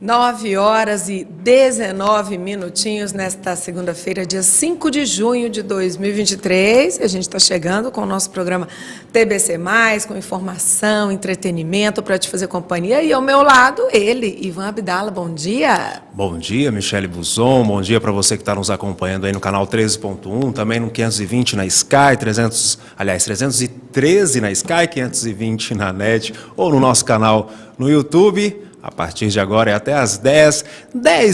9h19 nesta segunda-feira, dia 5 de junho de 2023. A gente está chegando com o nosso programa TBC+, com informação, entretenimento para te fazer companhia. E ao meu lado, ele, Ivan Abdala. Bom dia. Bom dia, Michele Buzon. Bom dia para você que está nos acompanhando aí no canal 13.1, também no 520 na Sky, 313 na Sky, 520 na NET, ou no nosso canal no YouTube. A partir de agora é até às 10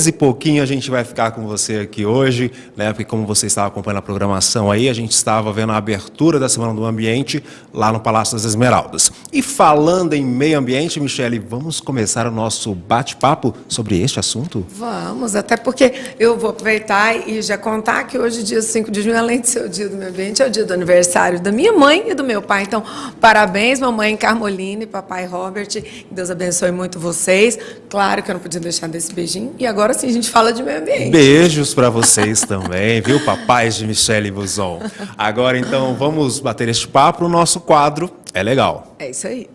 e pouquinho a gente vai ficar com você aqui hoje, né? Porque como você estava acompanhando a programação aí, a gente estava vendo a abertura da Semana do Ambiente lá no Palácio das Esmeraldas. E falando em meio ambiente, Michele, vamos começar o nosso bate-papo sobre este assunto? Vamos, até porque eu vou aproveitar e já contar que hoje, dia 5 de junho, além de ser o dia do meio ambiente, é o dia do aniversário da minha mãe e do meu pai. Então, parabéns, mamãe Carmoline, papai Robert, que Deus abençoe muito vocês. Claro que eu não podia deixar desse beijinho. E agora sim a gente fala de meio ambiente. Beijos para vocês também, viu, papais de Michele Buzon. Agora, então, vamos bater este papo no nosso quadro É Legal. É isso aí.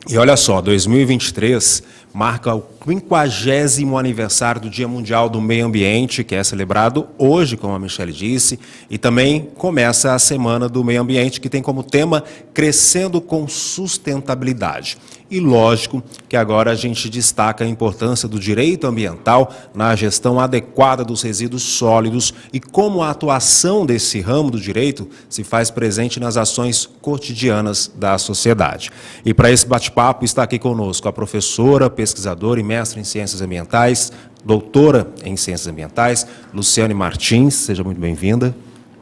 E olha só, 2023 marca o 50º aniversário do Dia Mundial do Meio Ambiente, que é celebrado hoje, como a Michele disse, e também começa a Semana do Meio Ambiente, que tem como tema Crescendo com Sustentabilidade. E lógico que agora a gente destaca a importância do direito ambiental na gestão adequada dos resíduos sólidos e como a atuação desse ramo do direito se faz presente nas ações cotidianas da sociedade. E para esse bate-papo está aqui conosco a professora, pesquisadora e mestre em Ciências Ambientais, doutora em Ciências Ambientais, Luciane Martins. Seja muito bem-vinda.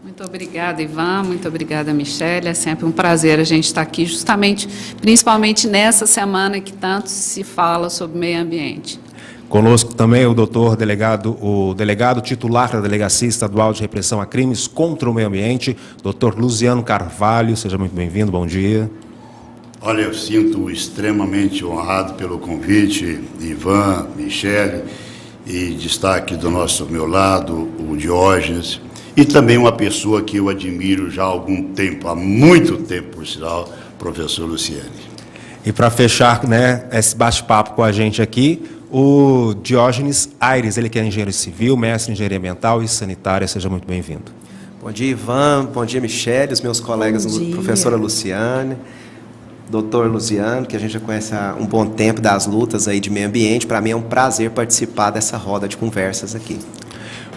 Muito obrigada, Ivan. Muito obrigada, Michele. É sempre um prazer a gente estar aqui, justamente, principalmente nessa semana que tanto se fala sobre meio ambiente. Conosco também o delegado titular da Delegacia Estadual de Repressão a Crimes contra o Meio Ambiente, doutor Luciano Carvalho. Seja muito bem-vindo. Bom dia. Olha, eu sinto extremamente honrado pelo convite, Ivan, Michele, e destaque do meu lado, o Diógenes, e também uma pessoa que eu admiro já há algum tempo, há muito tempo, por sinal, professor Luciane. E para fechar, né, esse bate-papo com a gente aqui, o Diógenes Aires, ele que é engenheiro civil, mestre em engenharia ambiental e sanitária. Seja muito bem-vindo. Bom dia, Ivan. Bom dia, Michele, os meus colegas, professora Luciane, doutor Luciano, que a gente já conhece há um bom tempo das lutas aí de meio ambiente. Para mim é um prazer participar dessa roda de conversas aqui.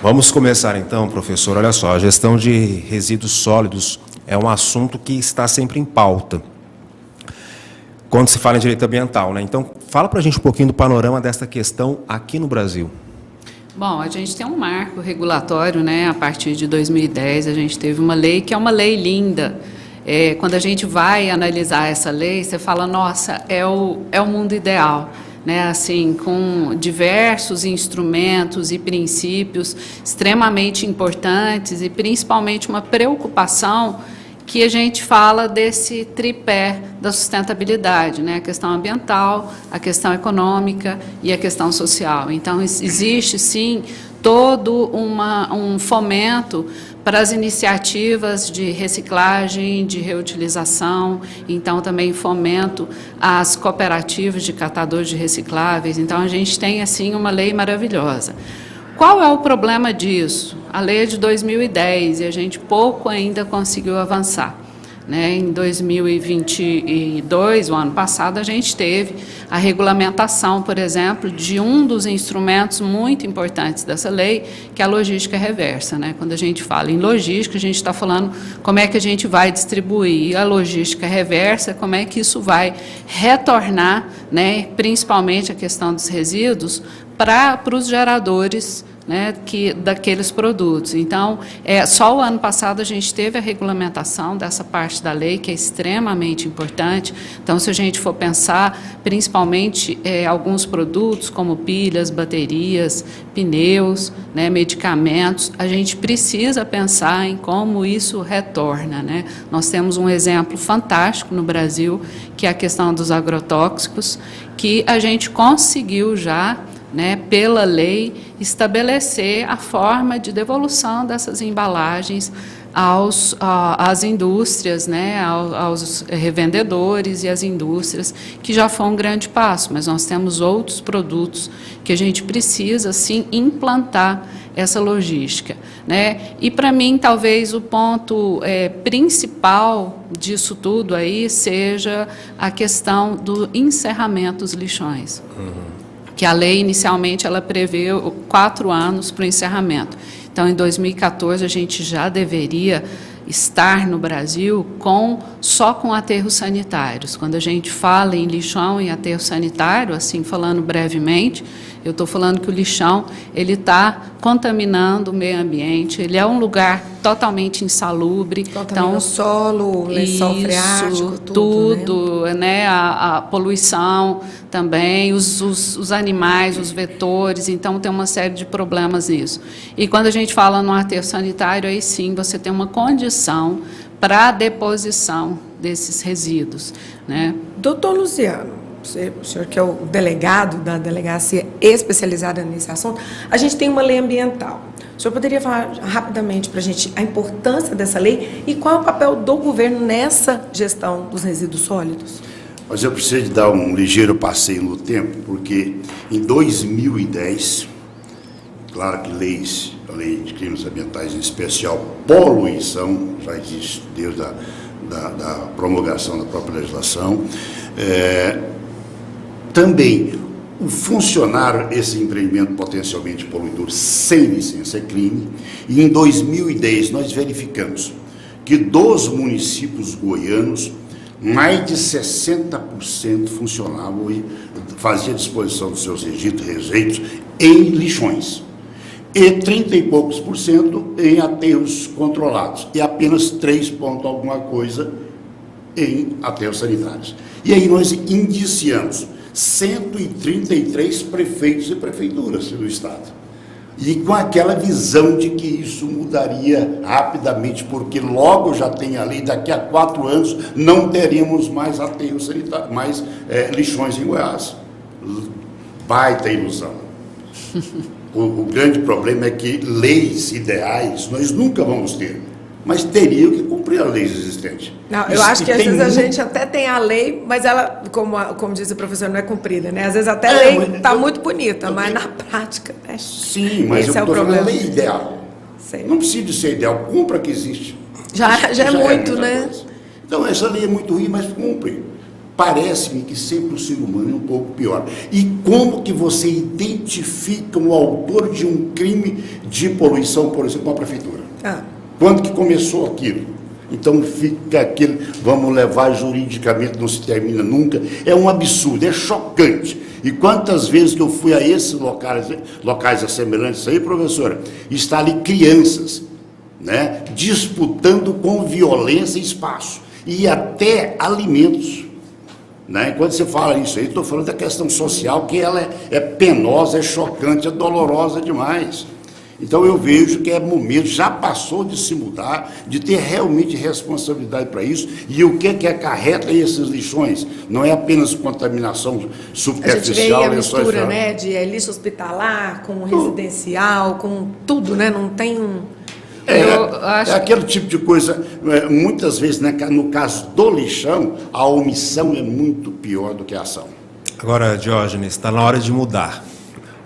Vamos começar então, professor. Olha só, a gestão de resíduos sólidos é um assunto que está sempre em pauta quando se fala em direito ambiental, né? Então, fala para a gente um pouquinho do panorama desta questão aqui no Brasil. Bom, a gente tem um marco regulatório, né? A partir de 2010, a gente teve uma lei que é uma lei linda. Quando a gente vai analisar essa lei, você fala, nossa, é o mundo ideal, né? Assim, com diversos instrumentos e princípios extremamente importantes e principalmente uma preocupação que a gente fala desse tripé da sustentabilidade, né? A questão ambiental, a questão econômica e a questão social. Então, existe, sim, todo um fomento para as iniciativas de reciclagem, de reutilização, então também fomento às cooperativas de catadores de recicláveis. Então, a gente tem, assim, uma lei maravilhosa. Qual é o problema disso? A lei é de 2010 e a gente pouco ainda conseguiu avançar, né? Em 2022, o ano passado, a gente teve a regulamentação, por exemplo, de um dos instrumentos muito importantes dessa lei, que é a logística reversa, né? Quando a gente fala em logística, a gente está falando como é que a gente vai distribuir a logística reversa, como é que isso vai retornar, né? Principalmente a questão dos resíduos, para os geradores, né, daqueles produtos. Então, só o ano passado a gente teve a regulamentação dessa parte da lei, que é extremamente importante. Então, se a gente for pensar, principalmente alguns produtos, como pilhas, baterias, pneus, né, medicamentos, a gente precisa pensar em como isso retorna, né? Nós temos um exemplo fantástico no Brasil, que é a questão dos agrotóxicos, que a gente conseguiu já, né, pela lei, estabelecer a forma de devolução dessas embalagens às indústrias, né, aos revendedores e às indústrias, que já foi um grande passo, mas nós temos outros produtos que a gente precisa, sim, implantar essa logística, né? E, para mim, talvez o ponto principal disso tudo aí seja a questão do encerramento dos lixões. Que a lei, inicialmente, ela prevê 4 anos para o encerramento. Então, em 2014, a gente já deveria estar no Brasil só com aterros sanitários. Quando a gente fala em lixão e aterro sanitário, assim, falando brevemente, eu estou falando que o lixão ele está contaminando o meio ambiente, ele é um lugar totalmente insalubre. Contamina o solo, o lençol freático, tudo, né? A poluição também, os animais, os vetores, então tem uma série de problemas nisso. E quando a gente fala no aterro sanitário, aí sim você tem uma condição para a deposição desses resíduos, né? Doutor Luciano, o senhor que é o delegado da delegacia especializada nesse assunto, a gente tem uma lei ambiental. O senhor poderia falar rapidamente para a gente a importância dessa lei e qual é o papel do governo nessa gestão dos resíduos sólidos? Mas eu preciso de dar um ligeiro passeio no tempo, porque em 2010, claro que a lei de crimes ambientais, em especial poluição, já existe desde da promulgação da própria legislação, também o funcionário, esse empreendimento potencialmente poluidor sem licença é crime, e em 2010 nós verificamos que dos municípios goianos, mais de 60% funcionavam e faziam disposição dos seus rejeitos em lixões, e 30 e poucos por cento em aterros controlados, e apenas 3 ponto alguma coisa em aterros sanitários. E aí nós indiciamos 133 prefeitos e prefeituras do estado. E com aquela visão de que isso mudaria rapidamente, porque logo já tem a lei, daqui a 4 anos não teremos mais aterros sanitários, mais lixões em Goiás. Baita ilusão. O grande problema é que leis ideais nós nunca vamos ter, mas teriam que cumprir as leis existentes. Não, eu acho que às vezes a gente até tem a lei, mas ela, como diz o professor, não é cumprida, né? Às vezes até a lei está muito bonita, mas na prática, né? Sim, mas esse eu estou falando lei ideal. Sei. Não precisa de ser ideal, cumpra que existe. Já é muito, né? Coisa. Então, essa lei é muito ruim, mas cumpre. Parece-me que sempre o ser humano é um pouco pior. E como que você identifica o autor de um crime de poluição, por exemplo, com a prefeitura? Quando que começou aquilo? Então fica aquele, vamos levar juridicamente, não se termina nunca. É um absurdo, é chocante. E quantas vezes que eu fui a esses locais assemelhantes aí, professora, está ali crianças, né, disputando com violência espaço e até alimentos. Né? Quando você fala isso aí, estou falando da questão social, que ela é penosa, é chocante, é dolorosa demais. Então eu vejo que é momento, já passou de se mudar, de ter realmente responsabilidade para isso, e o que acarreta esses lixões? Não é apenas contaminação superficial. A gente vê a mistura, né, de lixo hospitalar com residencial, com tudo, né? Não tem um... É aquele tipo de coisa, muitas vezes, né, no caso do lixão, a omissão é muito pior do que a ação. Agora, Diógenes, está na hora de mudar.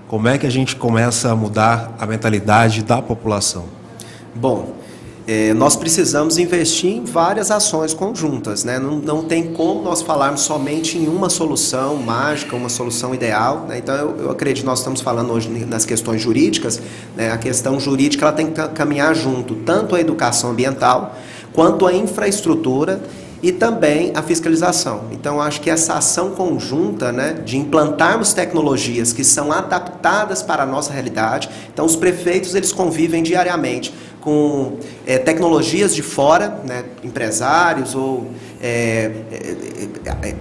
Como é que a gente começa a mudar a mentalidade da população? Bom, nós precisamos investir em várias ações conjuntas, né? Não tem como nós falarmos somente em uma solução mágica, uma solução ideal, né? Então eu acredito que nós estamos falando hoje nas questões jurídicas, né? A questão jurídica ela tem que caminhar junto, tanto a educação ambiental, quanto a infraestrutura e também a fiscalização. Então, acho que essa ação conjunta, né, de implantarmos tecnologias que são adaptadas para a nossa realidade. Então, os prefeitos eles convivem diariamente com tecnologias de fora, né, empresários ou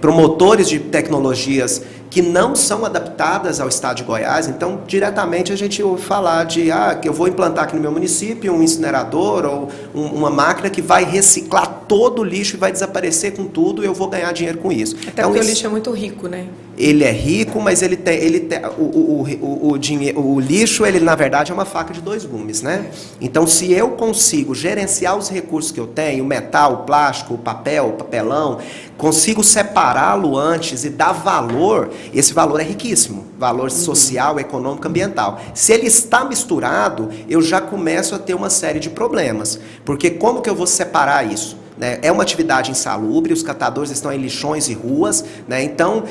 promotores de tecnologias que não são adaptadas ao estado de Goiás. Então, diretamente a gente ouve falar de que eu vou implantar aqui no meu município um incinerador ou uma máquina que vai reciclar todo o lixo e vai desaparecer com tudo e eu vou ganhar dinheiro com isso. Até então, porque o lixo é muito rico, né? Ele é rico, mas o lixo, ele na verdade é uma faca de dois gumes, né? Então, se eu consigo gerenciar os recursos que eu tenho, o metal, o plástico, o papel, o papelão, consigo separá-lo antes e dar valor, esse valor é riquíssimo, valor social, econômico, ambiental. Se ele está misturado, eu já começo a ter uma série de problemas, porque como que eu vou separar isso? É uma atividade insalubre, os catadores estão em lixões e ruas, né? Então,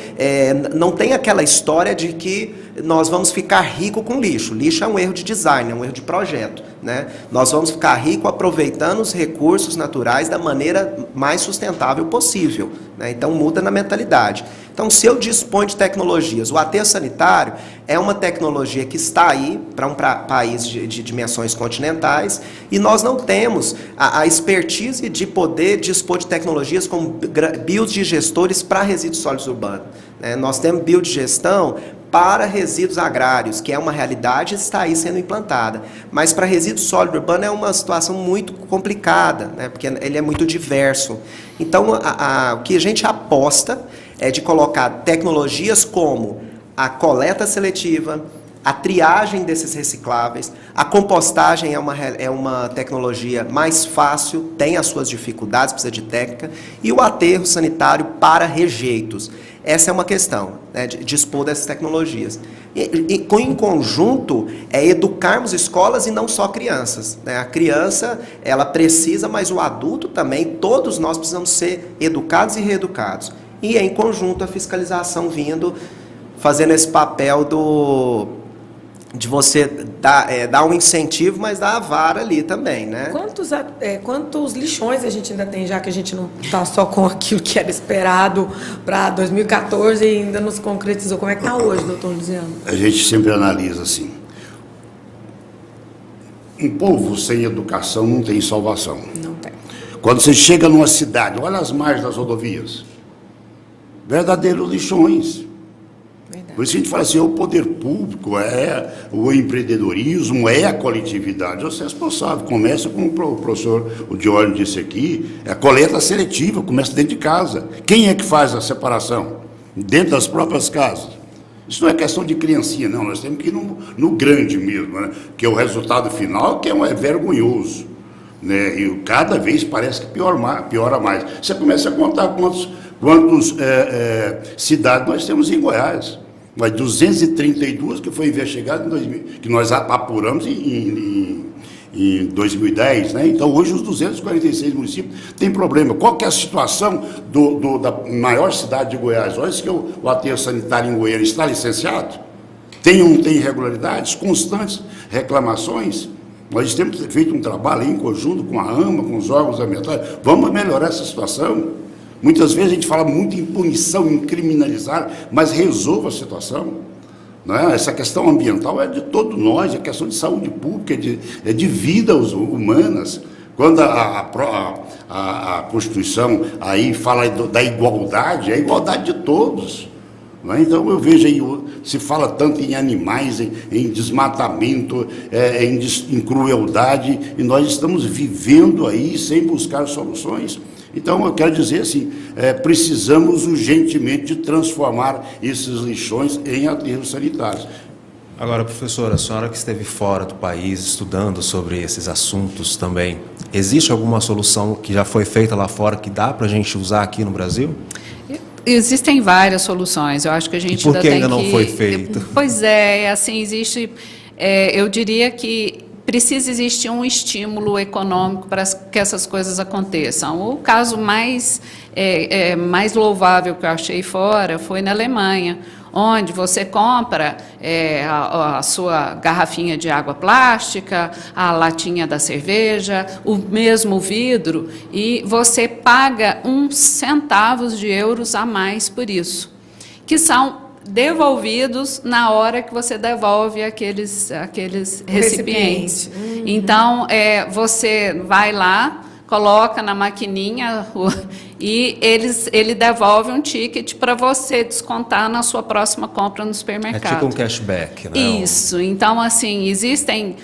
não tem aquela história de que nós vamos ficar rico com lixo. Lixo é um erro de design, é um erro de projeto, né? Nós vamos ficar rico aproveitando os recursos naturais da maneira mais sustentável possível, né? Então, muda na mentalidade. Então, se eu disponho de tecnologias, o aterro sanitário é uma tecnologia que está aí para um país de dimensões continentais e nós não temos a expertise de poder dispor de tecnologias como biodigestores para resíduos sólidos urbanos, né? Nós temos biodigestão para resíduos agrários, que é uma realidade e está aí sendo implantada. Mas para resíduo sólido urbano é uma situação muito complicada, né? Porque ele é muito diverso. Então, o que a gente aposta é de colocar tecnologias como a coleta seletiva, a triagem desses recicláveis, a compostagem é uma tecnologia mais fácil, tem as suas dificuldades, precisa de técnica, e o aterro sanitário para rejeitos. Essa é uma questão, né, de dispor dessas tecnologias. Em conjunto, educarmos escolas e não só crianças, né? A criança, ela precisa, mas o adulto também, todos nós precisamos ser educados e reeducados. E em conjunto a fiscalização vindo, fazendo esse papel de você dar um incentivo, mas dar a vara ali também, né? Quantos lixões a gente ainda tem, já que a gente não está só com aquilo que era esperado para 2014 e ainda não se concretizou? Como é que está hoje, doutor Luciano? A gente sempre analisa assim. Um povo sem educação não tem salvação. Não tem. Quando você chega numa cidade, olha as margens das rodovias, verdadeiros lixões. Verdade. Por isso a gente fala assim, é o poder público, é o empreendedorismo, é a coletividade. Você é responsável. Começa, como o professor Diógenes disse aqui, a coleta seletiva, começa dentro de casa. Quem é que faz a separação? Dentro das próprias casas. Isso não é questão de criancinha, não. Nós temos que ir no grande mesmo, né? Que é o resultado final, que é vergonhoso, né? E cada vez parece que piora mais. Você começa a contar quantas cidades nós temos em Goiás. Mas 232 que foi investigado em 2000, que nós apuramos em 2010, né? Então hoje os 246 municípios têm problema. Qual que é a situação da maior cidade de Goiás? Olha se que o aterro sanitário em Goiânia está licenciado, tem irregularidades constantes, reclamações. Nós temos feito um trabalho em conjunto com a AMA, com os órgãos ambientais. Vamos melhorar essa situação. Muitas vezes a gente fala muito em punição, em criminalizar, mas resolva a situação. Não é? Essa questão ambiental é de todos nós, é questão de saúde pública, é de vidas humanas. Quando a Constituição aí fala da igualdade, é a igualdade de todos. Não é? Então eu vejo aí, se fala tanto em animais, em desmatamento, em crueldade, e nós estamos vivendo aí sem buscar soluções. Então, eu quero dizer assim, precisamos urgentemente de transformar esses lixões em aterros sanitários. Agora, professora, a senhora que esteve fora do país estudando sobre esses assuntos também, existe alguma solução que já foi feita lá fora que dá para a gente usar aqui no Brasil? Existem várias soluções. Eu acho que a gente ainda tem ainda não foi feito? Pois é, assim, existe... eu diria que precisa existir um estímulo econômico para que essas coisas aconteçam. O caso mais louvável que eu achei fora foi na Alemanha, onde você compra a sua garrafinha de água plástica, a latinha da cerveja, o mesmo vidro, e você paga uns centavos de euros a mais por isso, que são devolvidos na hora que você devolve aqueles recipientes. Uhum. Então, você vai lá coloca na maquininha e ele devolve um ticket para você descontar na sua próxima compra no supermercado. É tipo um cashback, né? Isso. Então, assim, existem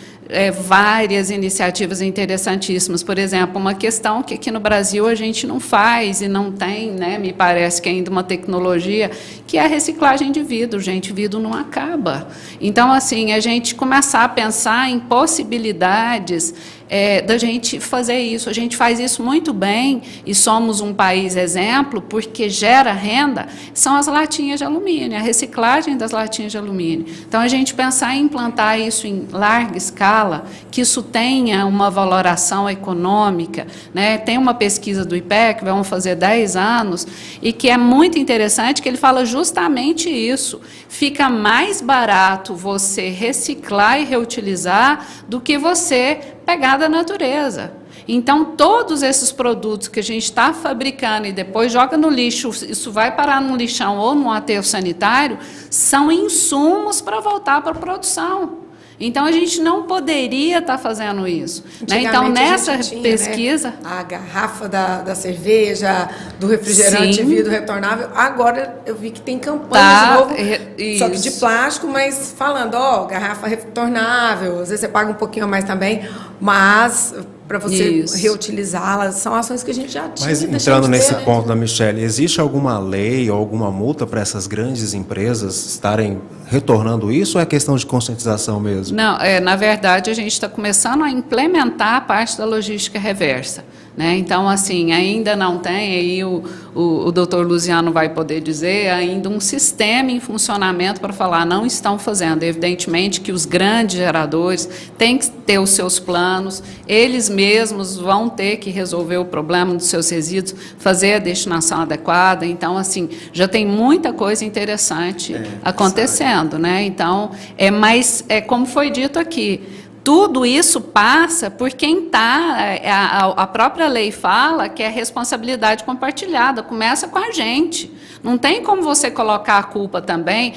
várias iniciativas interessantíssimas. Por exemplo, uma questão que aqui no Brasil a gente não faz e não tem, né, me parece que ainda uma tecnologia, que é a reciclagem de vidro. Gente, vidro não acaba. Então, assim, a gente começar a pensar em possibilidades da gente fazer isso. A gente faz isso muito bem e somos um país exemplo porque gera renda, são as latinhas de alumínio, a reciclagem das latinhas de alumínio. Então, a gente pensar em implantar isso em larga escala, que isso tenha uma valoração econômica, né? Tem uma pesquisa do IPEC, vamos fazer 10 anos, e que é muito interessante, que ele fala justamente isso. Fica mais barato você reciclar e reutilizar do que você pegar da natureza. Então, todos esses produtos que a gente está fabricando e depois joga no lixo, isso vai parar num lixão ou num aterro sanitário, são insumos para voltar para a produção. Então, a gente não poderia estar fazendo isso. Né? Então, nessa pesquisa... Né, a garrafa da cerveja, do refrigerante vidro retornável, agora eu vi que tem campanha de novo, só que de plástico, mas falando, garrafa retornável, às vezes você paga um pouquinho a mais também, mas para você reutilizá-las, são ações que a gente já tinha. Mas entrando nesse ponto da Michele, existe alguma lei ou alguma multa para essas grandes empresas estarem retornando isso ou é questão de conscientização mesmo? Não, na verdade, a gente está começando a implementar a parte da logística reversa. Né? Então, assim, ainda não tem, aí o doutor Luciano vai poder dizer, ainda um sistema em funcionamento para falar, não estão fazendo. Evidentemente que os grandes geradores têm que ter os seus planos, eles mesmos vão ter que resolver o problema dos seus resíduos, fazer a destinação adequada. Então, assim, já tem muita coisa interessante acontecendo. Né? Então, mas como foi dito aqui, tudo isso passa por quem está... A própria lei fala que é responsabilidade compartilhada, começa com a gente. Não tem como você colocar a culpa também,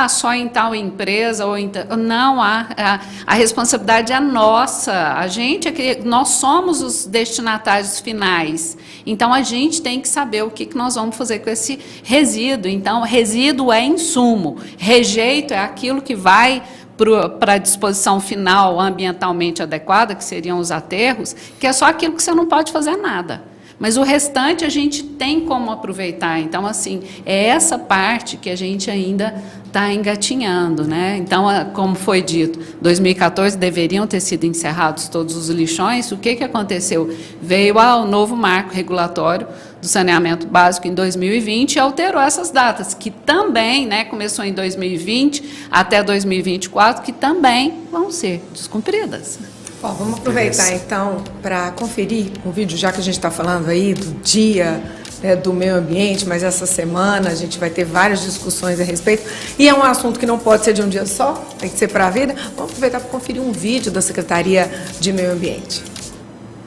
só em tal empresa ou em tal... Não, a responsabilidade é nossa. A gente, nós somos os destinatários finais. Então, a gente tem que saber o que nós vamos fazer com esse resíduo. Então, resíduo é insumo, rejeito é aquilo que vai para a disposição final ambientalmente adequada, que seriam os aterros, que é só aquilo que você não pode fazer nada. Mas o restante a gente tem como aproveitar. Então, assim, é essa parte que a gente ainda está engatinhando, né? Então, como foi dito, 2014 deveriam ter sido encerrados todos os lixões. O que aconteceu? Veio o novo marco regulatório do saneamento básico em 2020 e alterou essas datas, que também, né, começou em 2020 até 2024, que também vão ser descumpridas. Bom, vamos aproveitar então para conferir um vídeo, já que a gente está falando aí do dia do meio ambiente, mas essa semana a gente vai ter várias discussões a respeito, e é um assunto que não pode ser de um dia só, tem que ser para a vida. Vamos aproveitar para conferir um vídeo da Secretaria de Meio Ambiente.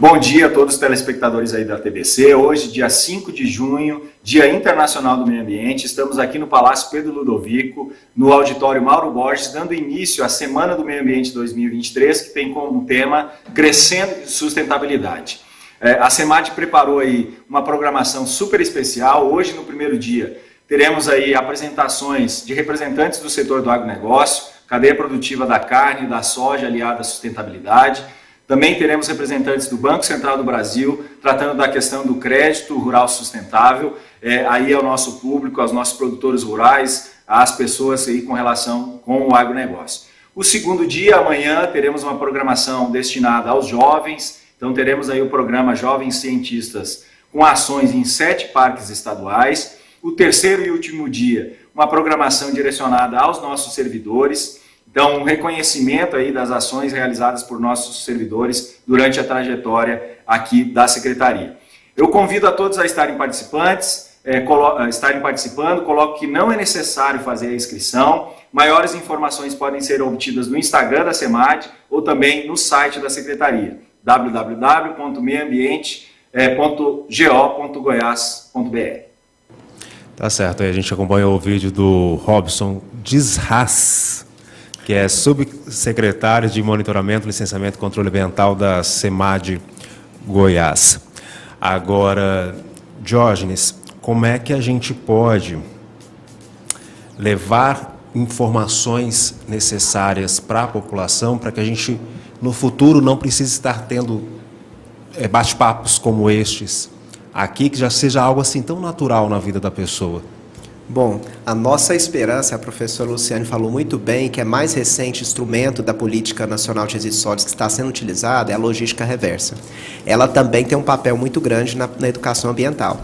Bom dia a todos os telespectadores aí da TBC. Hoje, dia 5 de junho, Dia Internacional do Meio Ambiente. Estamos aqui no Palácio Pedro Ludovico, no auditório Mauro Borges, dando início à Semana do Meio Ambiente 2023, que tem como tema Crescendo Sustentabilidade. A SEMAD preparou aí uma programação super especial. Hoje, no primeiro dia, teremos aí apresentações de representantes do setor do agronegócio, cadeia produtiva da carne e da soja aliada à sustentabilidade. Também teremos representantes do Banco Central do Brasil, tratando da questão do crédito rural sustentável, aí ao nosso público, aos nossos produtores rurais, às pessoas aí com relação com o agronegócio. O segundo dia, amanhã, teremos uma programação destinada aos jovens, então teremos aí o programa Jovens Cientistas, com ações em 7 parques estaduais. O terceiro e último dia, uma programação direcionada aos nossos servidores. Então, um reconhecimento aí das ações realizadas por nossos servidores durante a trajetória aqui da Secretaria. Eu convido a todos a estarem participando, coloco que não é necessário fazer a inscrição. Maiores informações podem ser obtidas no Instagram da SEMAD ou também no site da Secretaria, www.meioambiente.go.goiás.br. Tá certo, aí a gente acompanhou o vídeo do Robson Desras, que é subsecretário de Monitoramento, Licenciamento e Controle Ambiental da SEMAD Goiás. Agora, Diógenes, como é que a gente pode levar informações necessárias para a população para que a gente, no futuro, não precise estar tendo bate-papos como estes aqui, que já seja algo assim tão natural na vida da pessoa? Bom, a nossa esperança, a professora Luciane falou muito bem, que é mais recente instrumento da Política Nacional de Resíduos Sólidos que está sendo utilizada, é a logística reversa. Ela também tem um papel muito grande na educação ambiental,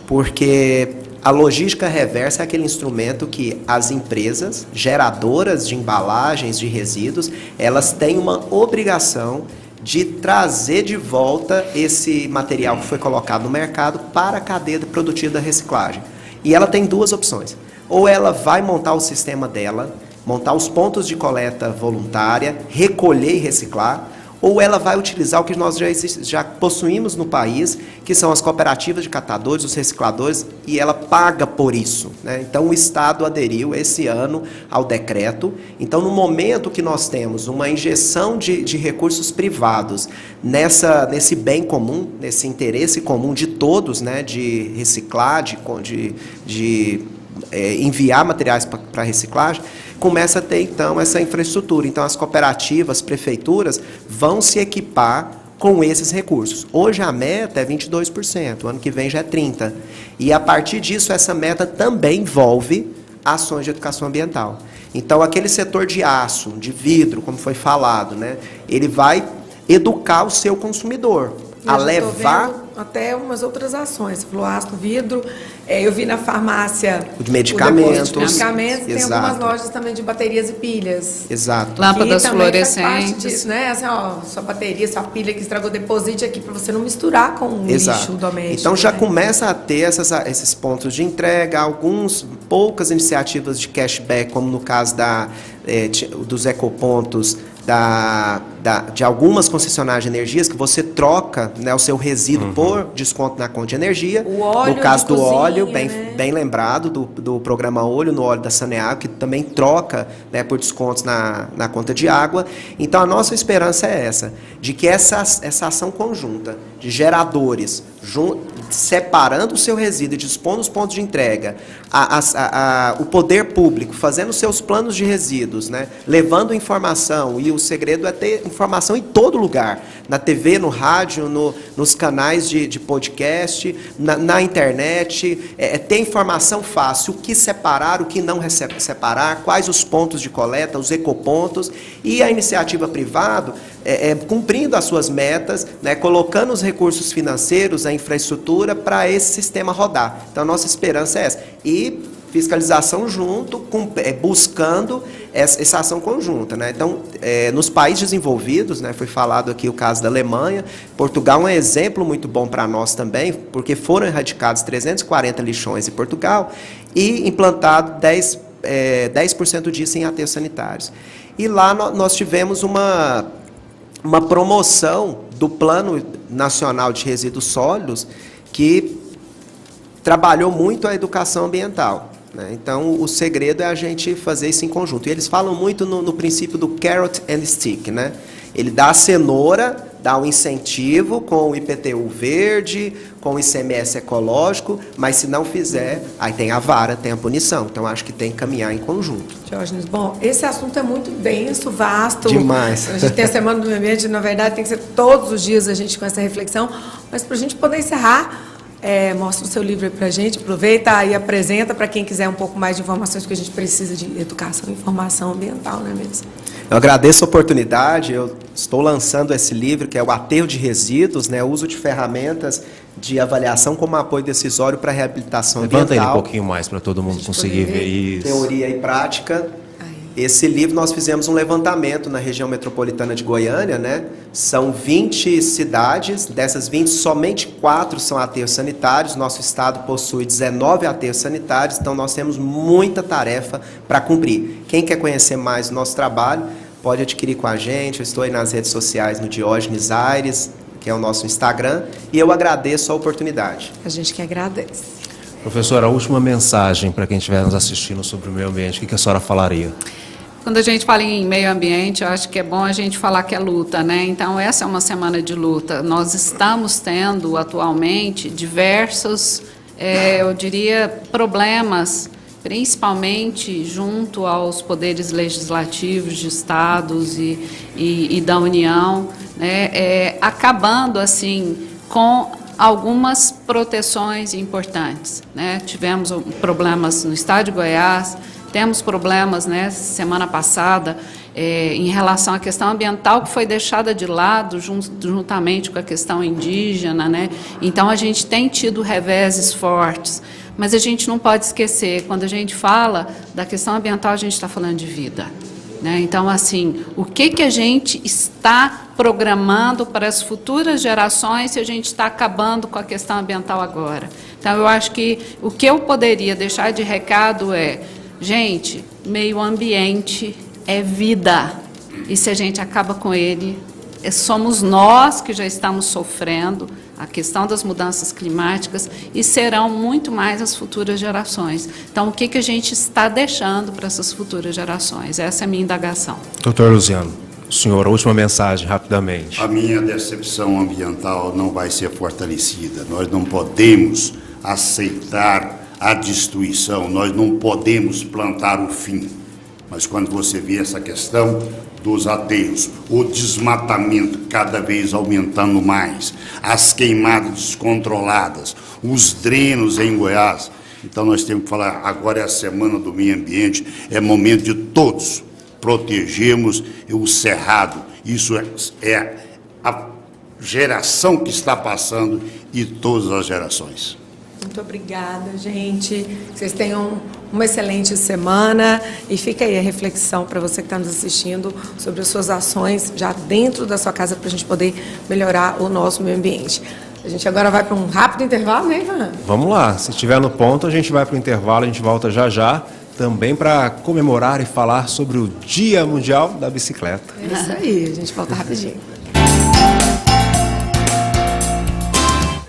porque a logística reversa é aquele instrumento que as empresas geradoras de embalagens de resíduos, elas têm uma obrigação de trazer de volta esse material que foi colocado no mercado para a cadeia produtiva da reciclagem. E ela tem duas opções. Ou ela vai montar o sistema dela, montar os pontos de coleta voluntária, recolher e reciclar, ou ela vai utilizar o que nós já possuímos no país, que são as cooperativas de catadores, os recicladores, e ela paga por isso, né? Então, o Estado aderiu esse ano ao decreto. Então, no momento que nós temos uma injeção de recursos privados nesse bem comum, nesse interesse comum de todos, né, de reciclar, de enviar materiais para reciclagem, começa a ter, então, essa infraestrutura. Então, as cooperativas, as prefeituras vão se equipar com esses recursos. Hoje, a meta é 22%, o ano que vem já é 30%. E, a partir disso, essa meta também envolve ações de educação ambiental. Então, aquele setor de aço, de vidro, como foi falado, né, ele vai educar o seu consumidor a levar... Até umas outras ações. Você falou aço, vidro. Eu vi na farmácia... O de medicamentos. Tem algumas lojas também de baterias e pilhas. Exato. Lâmpadas fluorescentes. Faz parte disso, né? Assim, ó, sua bateria, sua pilha que estragou, deposite aqui para você não misturar com o lixo doméstico. Então já começa a ter esses pontos de entrega, poucas iniciativas de cashback, como no caso dos ecopontos, de algumas concessionárias de energias, que você troca, né, o seu resíduo por desconto na conta de energia. O óleo, no caso do cozinha, óleo, né? bem lembrado, do programa Olho no óleo da Saneago, que também troca, né, por descontos na conta de água. Então, a nossa esperança é essa, de que essa ação conjunta de geradores, separando o seu resíduo e dispondo os pontos de entrega, o poder público fazendo seus planos de resíduos, né, levando informação, e o segredo é ter informação em todo lugar, na TV, no rádio, nos canais de podcast, na internet, ter informação fácil, o que separar, o que não separar, quais os pontos de coleta, os ecopontos, e a iniciativa privada cumprindo as suas metas, né, colocando os recursos financeiros, a infraestrutura para esse sistema rodar. Então, a nossa esperança é essa. E fiscalização junto, buscando essa ação conjunta, né? Então, nos países desenvolvidos, né, foi falado aqui o caso da Alemanha, Portugal é um exemplo muito bom para nós também, porque foram erradicados 340 lixões em Portugal e implantado 10% disso em aterros sanitários. E lá nós tivemos uma promoção do Plano Nacional de Resíduos Sólidos que trabalhou muito a educação ambiental, né? Então, o segredo é a gente fazer isso em conjunto. E eles falam muito no princípio do carrot and stick, né? Ele dá a cenoura, dá um incentivo com o IPTU verde, com o ICMS ecológico, mas se não fizer, aí tem a vara, tem a punição. Então, acho que tem que caminhar em conjunto. Diógenes, bom, esse assunto é muito denso, vasto. Demais. A gente tem a Semana do Meio Ambiente, na verdade, tem que ser todos os dias a gente com essa reflexão, mas para a gente poder encerrar, mostra o seu livro aí para a gente, aproveita e apresenta para quem quiser um pouco mais de informações, porque a gente precisa de educação e informação ambiental, não é mesmo? Eu agradeço a oportunidade, eu estou lançando esse livro, que é o Aterro de Resíduos, né, o uso de ferramentas de avaliação como apoio decisório para a reabilitação ambiental. Levanta ele um pouquinho mais para todo mundo conseguir ver isso. Teoria e prática. Esse livro nós fizemos um levantamento na região metropolitana de Goiânia, né? São 20 cidades, dessas 20, somente 4 são aterros sanitários. Nosso estado possui 19 aterros sanitários, então nós temos muita tarefa para cumprir. Quem quer conhecer mais o nosso trabalho, pode adquirir com a gente. Eu estou aí nas redes sociais no Diógenes Aires, que é o nosso Instagram, e eu agradeço a oportunidade. A gente que agradece. Professora, a última mensagem para quem estiver nos assistindo sobre o meio ambiente, o que a senhora falaria? Quando a gente fala em meio ambiente, eu acho que é bom a gente falar que é luta, né? Então, essa é uma semana de luta. Nós estamos tendo, atualmente, diversos, eu diria, problemas, principalmente junto aos poderes legislativos de estados e da União, né? Acabando, assim, com algumas proteções importantes, né? Tivemos problemas no estado de Goiás, temos problemas, né, semana passada, em relação à questão ambiental, que foi deixada de lado juntamente com a questão indígena, né? Então, a gente tem tido reveses fortes, mas a gente não pode esquecer, quando a gente fala da questão ambiental, a gente está falando de vida, né? Então, assim, o que a gente está programando para as futuras gerações se a gente está acabando com a questão ambiental agora? Então, eu acho que o que eu poderia deixar de recado é: gente, meio ambiente é vida, e se a gente acaba com ele, somos nós que já estamos sofrendo a questão das mudanças climáticas e serão muito mais as futuras gerações. Então, o que a gente está deixando para essas futuras gerações? Essa é a minha indagação. Doutor Luciano, senhor, a última mensagem, rapidamente. A minha decepção ambiental não vai ser fortalecida. Nós não podemos aceitar a destruição, nós não podemos plantar o fim. Mas quando você vê essa questão dos aterros, o desmatamento cada vez aumentando mais, as queimadas descontroladas, os drenos em Goiás, então nós temos que falar, agora é a semana do meio ambiente, é momento de todos protegermos o cerrado. Isso é a geração que está passando e todas as gerações. Muito obrigada, gente. Vocês tenham uma excelente semana e fica aí a reflexão para você que está nos assistindo sobre as suas ações já dentro da sua casa para a gente poder melhorar o nosso meio ambiente. A gente agora vai para um rápido intervalo, né, Ivan? Vamos lá, se estiver no ponto, a gente vai para o intervalo, a gente volta já já, também para comemorar e falar sobre o Dia Mundial da Bicicleta. É isso aí, a gente volta rapidinho.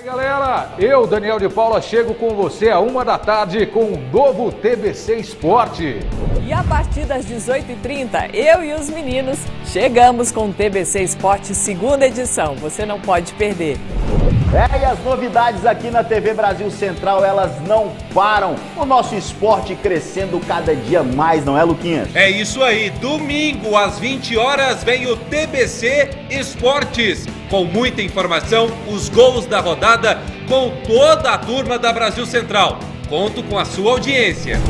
Galera, eu, Daniel de Paula, chego com você à 13h com o novo TBC Esporte. E a partir das 18h30, eu e os meninos chegamos com o TBC Esporte segunda edição. Você não pode perder. E as novidades aqui na TV Brasil Central, elas não param. O nosso esporte crescendo cada dia mais, não é, Luquinhas? É isso aí. Domingo, às 20 horas, vem o TBC Esportes. Com muita informação, os gols da rodada, com toda a turma da Brasil Central. Conto com a sua audiência.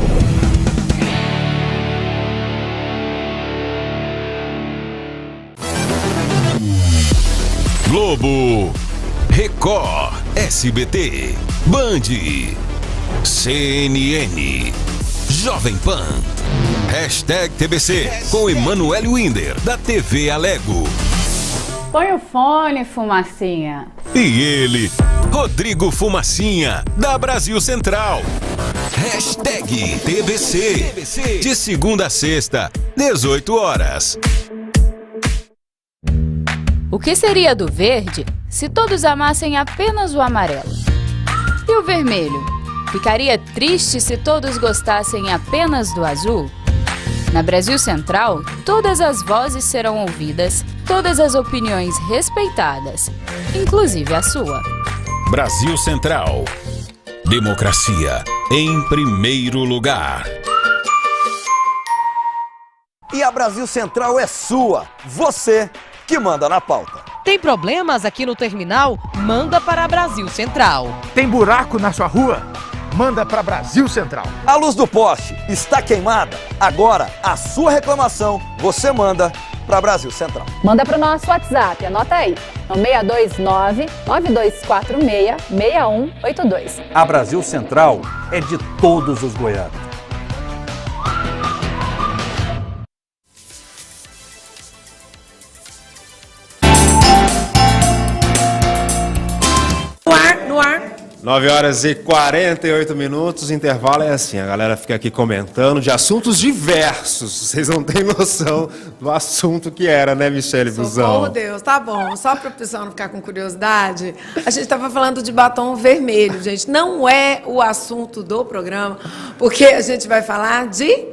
Globo, Record, SBT, Band, CNN, Jovem Pan. Hashtag TBC com Emanuele Winder, da TV Alego. Põe o fone, Fumacinha. E ele, Rodrigo Fumacinha, da Brasil Central. Hashtag TBC. De segunda a sexta, 18 horas. O que seria do verde se todos amassem apenas o amarelo? E o vermelho? Ficaria triste se todos gostassem apenas do azul? Na Brasil Central, todas as vozes serão ouvidas, todas as opiniões respeitadas, inclusive a sua. Brasil Central. Democracia em primeiro lugar. E a Brasil Central é sua, você que manda na pauta. Tem problemas aqui no terminal? Manda para a Brasil Central. Tem buraco na sua rua? Manda para Brasil Central. A luz do poste está queimada? Agora, a sua reclamação você manda para Brasil Central. Manda para o nosso WhatsApp, anota aí. É o 629-9246-6182. A Brasil Central é de todos os goianos. No ar. 9 horas e 48 minutos, intervalo é assim, a galera fica aqui comentando de assuntos diversos, vocês não têm noção do assunto que era, né, Michele Buzão? Socorro, Deus, tá bom, só para o pessoal não ficar com curiosidade, a gente estava falando de batom vermelho, gente, não é o assunto do programa, porque a gente vai falar de...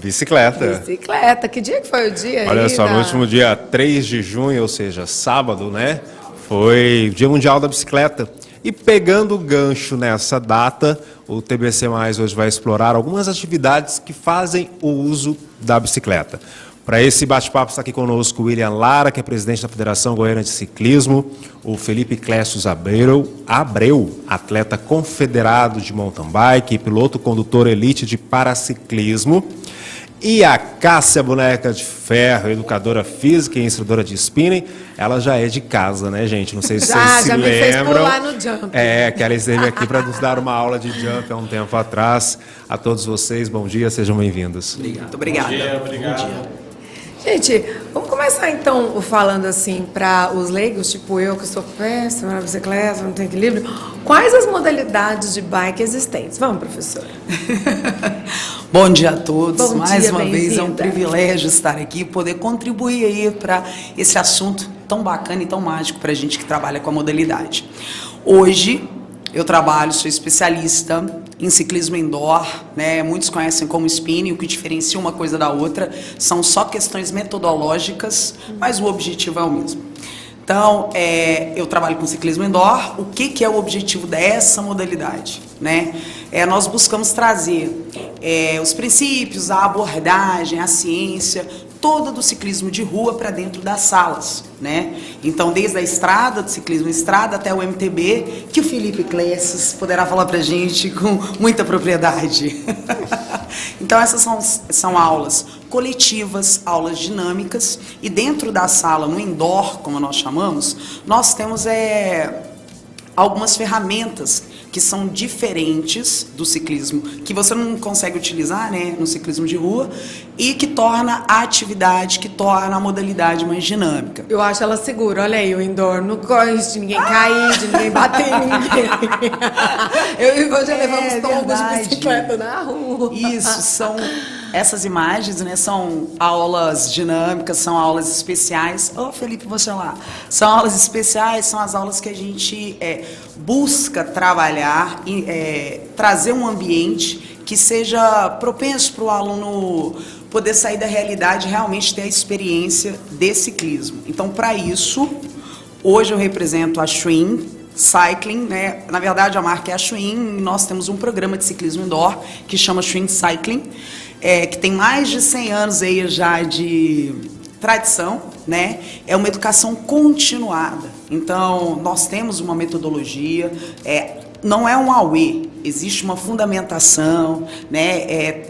Bicicleta. Bicicleta. Que dia que foi o dia? Olha aí só, no último dia 3 de junho, ou seja, sábado, né? Foi o Dia Mundial da Bicicleta. E pegando o gancho nessa data, o TBC Mais hoje vai explorar algumas atividades que fazem o uso da bicicleta. Para esse bate-papo está aqui conosco o William Lara, que é presidente da Federação Goiana de Ciclismo, o Felipe Clécius Abreu, atleta confederado de mountain bike, piloto condutor elite de paraciclismo, e a Cássia Boneca de Ferro, educadora física e instrutora de spinning. Ela já é de casa, né, gente? Não sei se vocês se já lembram. me fez pular no jump. Que ela esteve aqui para nos dar uma aula de jump há um tempo atrás. A todos vocês, bom dia, sejam bem-vindos. Muito obrigada. Bom dia. Gente, vamos começar então falando assim para os leigos, tipo eu que sou péssima na bicicleta, não tenho equilíbrio. Quais as modalidades de bike existentes? Vamos, professora. Bom dia a todos. Bom Mais dia, uma vez é um bem-vinda. privilégio estar aqui e poder contribuir aí para esse assunto tão bacana e tão mágico para a gente que trabalha com a modalidade. Hoje eu trabalho, sou especialista em ciclismo indoor, né? Muitos conhecem como spinning. O que diferencia uma coisa da outra são só questões metodológicas, mas o objetivo é o mesmo. Então, eu trabalho com ciclismo indoor. O que é o objetivo dessa modalidade, né? Nós buscamos trazer os princípios, a abordagem, a ciência toda do ciclismo de rua para dentro das salas, né? Então, desde a estrada, do ciclismo estrada, até o MTB, que o Felipe Clécius poderá falar para a gente com muita propriedade. Então, essas são aulas coletivas, aulas dinâmicas, e dentro da sala, no indoor, como nós chamamos, nós temos algumas ferramentas que são diferentes do ciclismo, que você não consegue utilizar, né, no ciclismo de rua, e que torna a atividade, que torna a modalidade mais dinâmica. Eu acho ela segura, olha aí, o indoor não corre de ninguém cair, de ninguém bater em ninguém. Eu e o Ivan já levamos tombos de bicicleta na rua. Isso, essas imagens, né, são aulas dinâmicas, são aulas especiais. Ô, Felipe, você lá. São aulas especiais, são as aulas que a gente busca trabalhar e trazer um ambiente que seja propenso para o aluno poder sair da realidade e realmente ter a experiência de ciclismo. Então, para isso, hoje eu represento a Schwinn Cycling, né? Na verdade, a marca é a Schwinn, e nós temos um programa de ciclismo indoor que chama Schwinn Cycling, que tem mais de 100 anos aí já de tradição, né? É uma educação continuada. Então, nós temos uma metodologia, não é um AUE, existe uma fundamentação, né?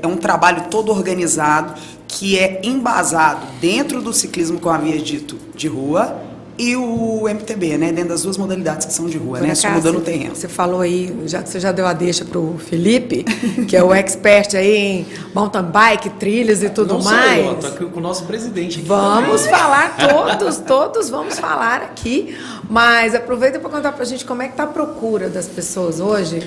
É um trabalho todo organizado que é embasado dentro do ciclismo, como eu havia dito, de rua, e o MTB, né? Dentro das duas modalidades que são de rua, né? Só mudando o terreno. Você falou aí, já que você já deu a deixa pro Felipe, que é o expert aí em mountain bike, trilhas e tudo mais. Não sou eu, tô aqui com o nosso presidente aqui. Vamos falar, todos vamos falar aqui, mas aproveita para contar pra gente como é que tá a procura das pessoas hoje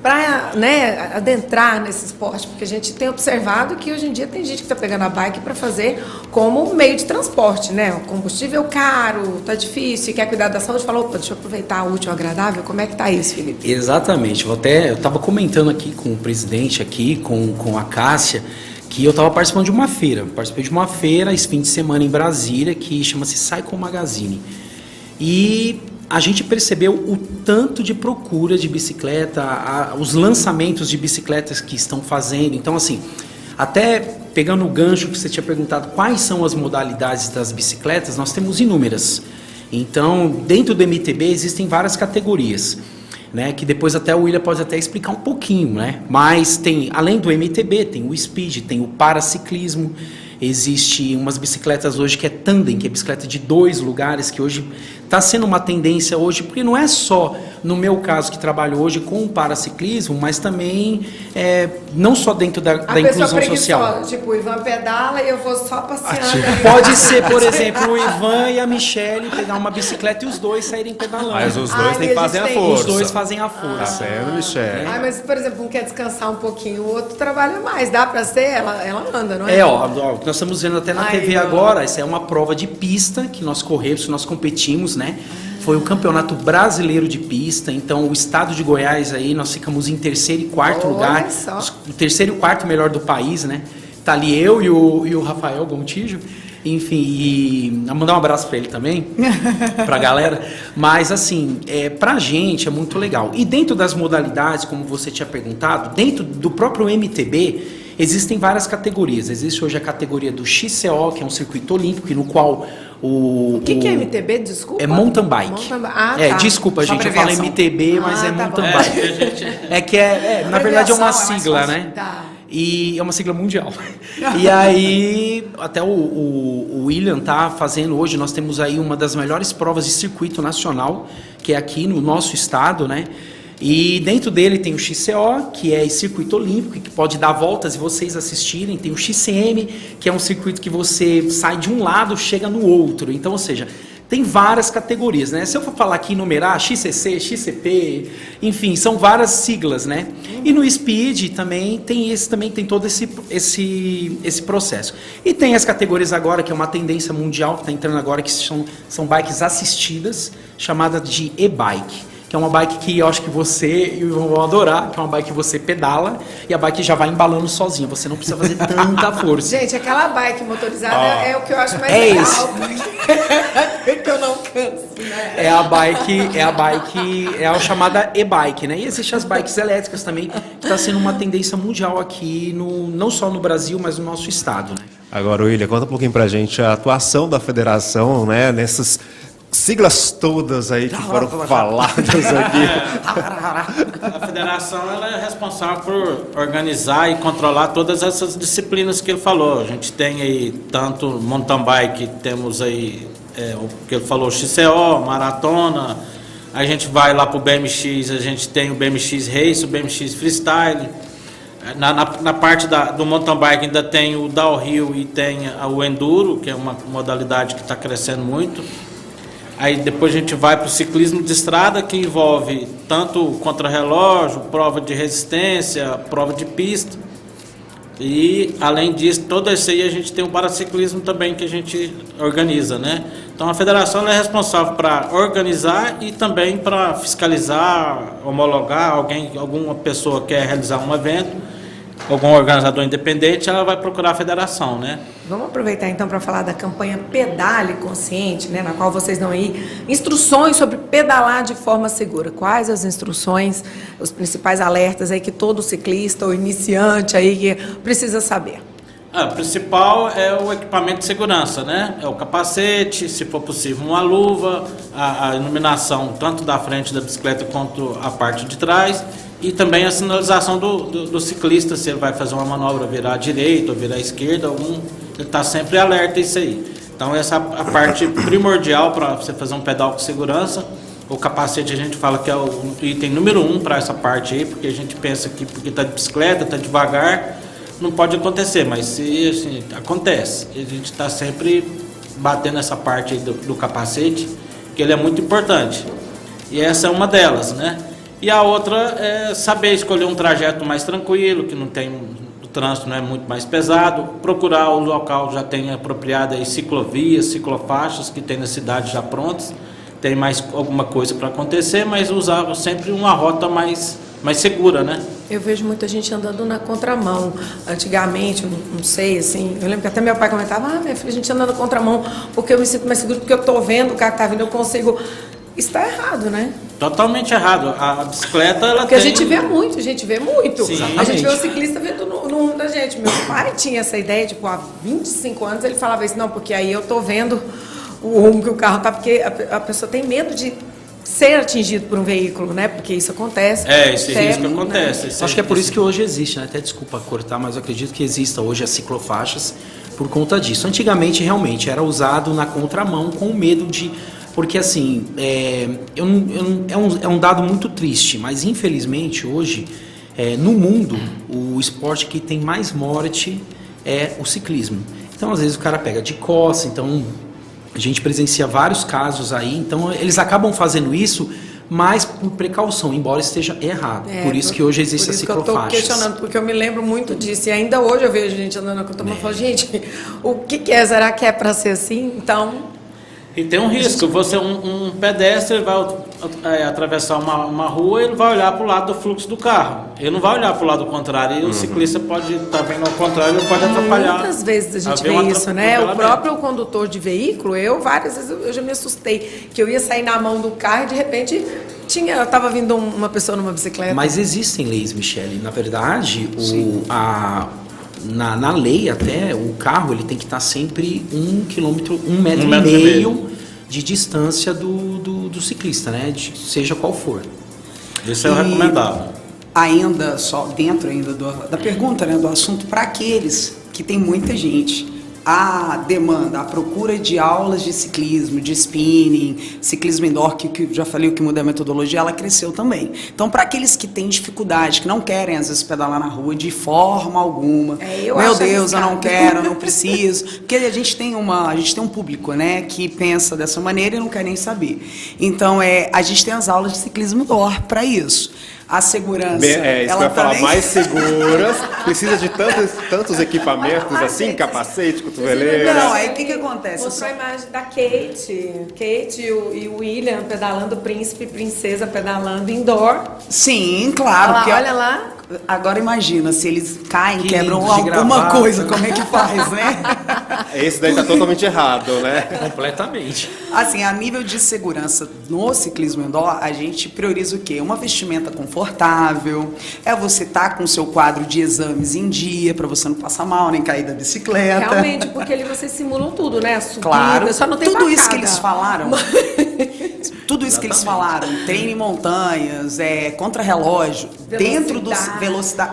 para, né, adentrar nesse esporte, porque a gente tem observado que hoje em dia tem gente que está pegando a bike para fazer como meio de transporte, né? O combustível caro, tá difícil, quer cuidar da saúde, falou, opa, deixa eu aproveitar o útil, agradável. Como é que tá isso, Felipe? Exatamente. Eu estava comentando aqui com o presidente aqui, com a Cássia, que eu estava participando de uma feira. Participei de uma feira esse fim de semana em Brasília, que chama-se Cycle Magazine. E a gente percebeu o tanto de procura de bicicleta, os lançamentos de bicicletas que estão fazendo. Então, assim, até pegando o gancho que você tinha perguntado, quais são as modalidades das bicicletas, nós temos inúmeras. Então, dentro do MTB existem várias categorias, né, que depois até o William pode até explicar um pouquinho, né? Mas tem, além do MTB, tem o speed, tem o paraciclismo. Existe umas bicicletas hoje que é tandem, que é bicicleta de 2 lugares, que hoje está sendo uma tendência hoje, porque não é só, no meu caso, que trabalho hoje com o paraciclismo, mas também não só dentro da inclusão social. Tipo, o Ivan pedala e eu vou só passeando. Pode ser, por exemplo, o Ivan e a Michele pegar uma bicicleta e os dois saírem pedalando. Mas os dois têm que fazer a força. Os dois fazem a força. Tá certo, Michele. Mas, por exemplo, um quer descansar um pouquinho, o outro trabalha mais. Dá pra ser? Ela anda, não é? Nós estamos vendo até na TV agora, essa é uma prova de pista que nós corremos, que nós competimos, né? Foi o Campeonato Brasileiro de Pista, então o estado de Goiás aí, nós ficamos em 3º e 4º lugar, o 3º e 4º melhor do país, né? tá ali eu e o Rafael Gontijo. Enfim, e mandar um abraço para ele também, para a galera. Mas, assim, pra gente é muito legal. E dentro das modalidades, como você tinha perguntado, dentro do próprio MTB, existem várias categorias. Existe hoje a categoria do XCO, que é um circuito olímpico, no qual o que é MTB? Desculpa. É mountain bike. Tá. Desculpa, gente, eu falo MTB, mas é mountain bike. Na verdade é uma sigla, né? Tá. E é uma sigla mundial. E aí, até o William tá fazendo hoje, nós temos aí uma das melhores provas de circuito nacional, que é aqui no nosso estado, né? E dentro dele tem o XCO, que é circuito olímpico, que pode dar voltas e vocês assistirem. Tem o XCM, que é um circuito que você sai de um lado, chega no outro. Então, ou seja, tem várias categorias, né? Se eu for falar aqui, numerar, XCC, XCP, enfim, são várias siglas, né? E no Speed também tem todo esse processo. E tem as categorias agora, que é uma tendência mundial, que está entrando agora, que são bikes assistidas, chamada de e-bike. Que é uma bike que eu acho que você e o Ivan vão adorar, que é uma bike que você pedala e a bike já vai embalando sozinha, você não precisa fazer tanta força. Gente, aquela bike motorizada é o que eu acho mais legal. Que eu não canso, né? É a chamada e-bike, né? E existem as bikes elétricas também, que está sendo uma tendência mundial aqui, não só no Brasil, mas no nosso estado, né? Agora, William, conta um pouquinho pra gente a atuação da federação, né, nessas siglas todas aí que foram faladas aqui. A federação ela é responsável por organizar e controlar todas essas disciplinas que ele falou. A gente tem aí tanto mountain bike, temos aí o que ele falou, XCO, maratona. A gente vai lá para o BMX, a gente tem o BMX Race, o BMX Freestyle. Na parte do mountain bike ainda tem o downhill e tem o enduro, que é uma modalidade que está crescendo muito. Aí depois a gente vai para o ciclismo de estrada, que envolve tanto contrarrelógio, prova de resistência, prova de pista. E além disso, todo esse aí a gente tem o paraciclismo também que a gente organiza, né? Então a federação ela é responsável para organizar e também para fiscalizar, homologar. Alguma pessoa quer realizar um evento, algum organizador independente, ela vai procurar a federação, né? Vamos aproveitar então para falar da campanha Pedale Consciente, né, na qual vocês dão aí instruções sobre pedalar de forma segura. Quais as instruções, os principais alertas aí que todo ciclista ou iniciante aí que precisa saber? O principal é o equipamento de segurança, né? É o capacete, se for possível uma luva, a iluminação tanto da frente da bicicleta quanto a parte de trás. E também a sinalização do ciclista, se ele vai fazer uma manobra virar à direita ou virar à esquerda, ele está sempre alerta a isso aí. Então essa é a parte primordial para você fazer um pedal com segurança. O capacete a gente fala que é o item número 1 para essa parte aí, porque a gente pensa que porque está de bicicleta, está devagar, não pode acontecer, mas se assim, acontece. A gente está sempre batendo essa parte aí do capacete, que ele é muito importante. E essa é uma delas, né? E a outra é saber escolher um trajeto mais tranquilo, que não tem, o trânsito não é muito mais pesado, procurar o local já tem apropriado aí ciclovias, ciclofaixas que tem na cidade já prontas, tem mais alguma coisa para acontecer, mas usar sempre uma rota mais segura, né? Eu vejo muita gente andando na contramão. Antigamente, não sei, assim, eu lembro que até meu pai comentava, minha filha, a gente anda na contramão porque eu me sinto mais seguro, porque eu estou vendo o carro que está vindo, eu consigo... Isso está errado, né? Totalmente errado. A bicicleta, ela porque a gente vê muito. Sim, a gente vê o ciclista vindo no rumo da gente. Meu pai tinha essa ideia, tipo, há 25 anos ele falava isso, não, porque aí eu tô vendo o rumo que o carro tá, porque a pessoa tem medo de ser atingido por um veículo, né? Porque isso acontece. Esse risco acontece. Né? Acho que é por isso que hoje existe, né? Até desculpa cortar, mas eu acredito que exista hoje as ciclofaixas por conta disso. Antigamente, realmente, era usado na contramão com medo de... Porque, assim, é um dado muito triste, mas, infelizmente, hoje, no mundo, o esporte que tem mais morte é o ciclismo. Então, às vezes, o cara pega de costa, então, a gente presencia vários casos aí. Então, eles acabam fazendo isso, mas por precaução, embora esteja errado. Por isso que hoje existe a ciclofaixas. Eu estou questionando, porque eu me lembro muito disso. E ainda hoje eu vejo gente andando na contramão e falo, gente, o que é? Será que é para ser assim? Então... E tem um risco, você um pedestre vai atravessar uma rua, ele vai olhar para o lado do fluxo do carro. Ele não vai olhar para o lado contrário. E o ciclista pode estar vendo ao contrário, ele pode atrapalhar. Muitas vezes a gente vê isso, né? O próprio condutor de veículo, várias vezes eu já me assustei, que eu ia sair na mão do carro e de repente estava vindo uma pessoa numa bicicleta. Mas existem leis, Michele. Na verdade, na lei até, o carro ele tem que estar sempre 1 metro e meio de distância do ciclista, né? Seja qual for. Isso é o recomendável. Ainda, só dentro da pergunta, né, do assunto, para aqueles que tem muita gente, a demanda, a procura de aulas de ciclismo, de spinning, ciclismo indoor, que já falei o que muda a metodologia, ela cresceu também. Então, para aqueles que têm dificuldade, que não querem, às vezes, pedalar na rua de forma alguma, meu Deus, eu não quero, eu não preciso, porque a gente tem um público, né, que pensa dessa maneira e não quer nem saber. Então, a gente tem as aulas de ciclismo indoor para isso. A segurança. Isso que eu ia falar, mais seguras, precisa de tantos equipamentos assim, capacete, cotoveleira. Não, aí o que acontece? Mostrou a imagem da Kate e o William pedalando, príncipe e princesa pedalando indoor. Sim, claro. Olha lá. Agora imagina, se eles caem, quebram alguma coisa, como é que faz, né? Esse daí tá totalmente errado, né? Completamente. Assim, a nível de segurança no ciclismo indoor, a gente prioriza o quê? Uma vestimenta confortável, você estar com o seu quadro de exames em dia, para você não passar mal, nem cair da bicicleta. Realmente, porque ali vocês simulam tudo, né? A subida, claro, só não tem tudo bacada. Isso que eles falaram. Tudo isso que eles falaram, treino em montanhas, contrarrelógio, dentro do velocidade,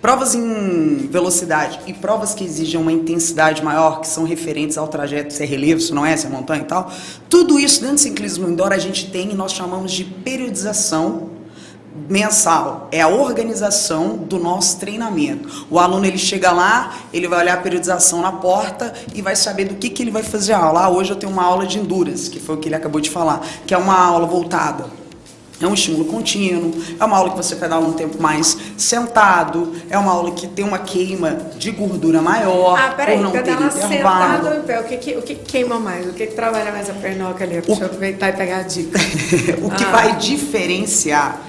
provas em velocidade e provas que exigem uma intensidade maior, que são referentes ao trajeto, se é relevo, se não é, se é montanha e tal. Tudo isso dentro do ciclismo indoor a gente tem e nós chamamos de periodização mensal, é a organização do nosso treinamento. O aluno, ele chega lá, ele vai olhar a periodização na porta e vai saber do que ele vai fazer a aula. Hoje eu tenho uma aula de endurance, que foi o que ele acabou de falar, que é uma aula voltada. É um estímulo contínuo, é uma aula que você pedala um tempo mais sentado, é uma aula que tem uma queima de gordura maior, peraí, por não ter pedalar intervalo. sentado ou em pé, o que queima mais? O que trabalha mais a pernoca ali? Deixa eu aproveitar e pegar a dica. O que vai diferenciar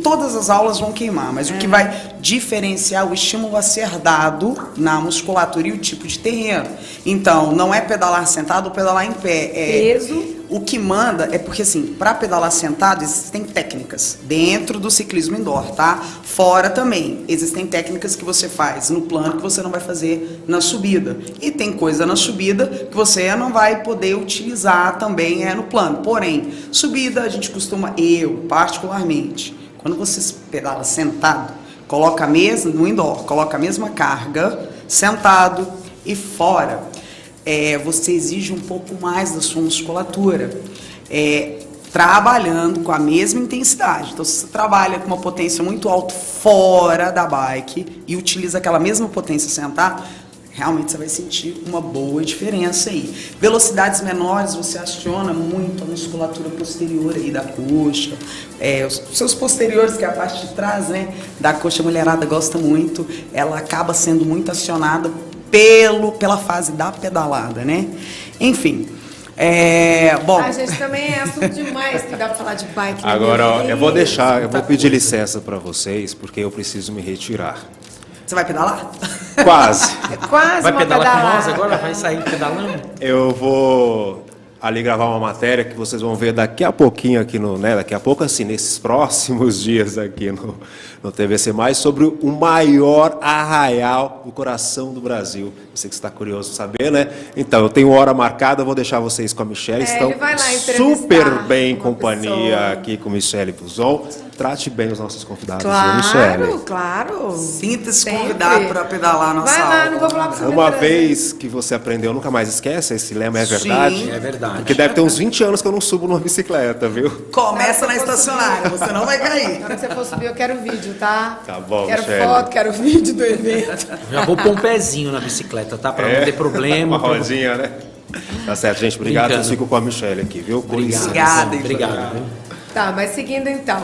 todas as aulas vão queimar, mas o que vai diferenciar o estímulo a ser dado na musculatura e o tipo de terreno. Então, não é pedalar sentado ou pedalar em pé. Peso. O que manda é porque, assim, para pedalar sentado, existem técnicas dentro do ciclismo indoor, tá? Fora também, existem técnicas que você faz no plano que você não vai fazer na subida. E tem coisa na subida que você não vai poder utilizar também no plano. Porém, subida, a gente costuma, eu particularmente, quando você pedala sentado, coloca a mesma, no indoor, coloca a mesma carga, sentado e fora. Você exige um pouco mais da sua musculatura, trabalhando com a mesma intensidade. Então, se você trabalha com uma potência muito alta fora da bike e utiliza aquela mesma potência sentado, realmente você vai sentir uma boa diferença aí. Velocidades menores, você aciona muito a musculatura posterior aí da coxa, os seus posteriores, que é a parte de trás, né, da coxa, a mulherada gosta muito, ela acaba sendo muito acionada pela fase da pedalada, né? Enfim, bom... A gente também é assunto demais que dá pra falar de bike. Agora, eu vou pedir licença para vocês, porque eu preciso me retirar. Você vai pedalar? Quase. Quase vai pedalar com nós pedalada. agora? Vai sair pedalando? Eu vou ali gravar uma matéria que vocês vão ver daqui a pouquinho aqui daqui a pouco assim, nesses próximos dias aqui no TVC+, sobre o maior arraial do coração do Brasil. Você que está curioso de saber, né? Então, eu tenho hora marcada, vou deixar vocês com a Michele. Estão ele vai lá super bem em companhia pessoa. Aqui com Michele Buzon. Trate bem os nossos convidados, viu, Michele? Claro. Sinta-se convidado para pedalar na Vai sala. lá, não vou falar pra você. Uma vez que você aprendeu, nunca mais esquece, esse lema é verdade? Sim, é verdade. Porque deve ter uns 20 anos que eu não subo numa bicicleta, viu? Começa na estacionária, você não vai cair. Na hora que você for subir, eu quero vídeo, tá? Tá bom, Quero Michele. foto, quero vídeo do evento. Já vou pôr um pezinho na bicicleta, tá? Pra não ter problema. Uma rodinha, né? Tá certo, gente. Obrigado. Eu fico com a Michele aqui, viu? Obrigada. Obrigado. Tá, mas seguindo então.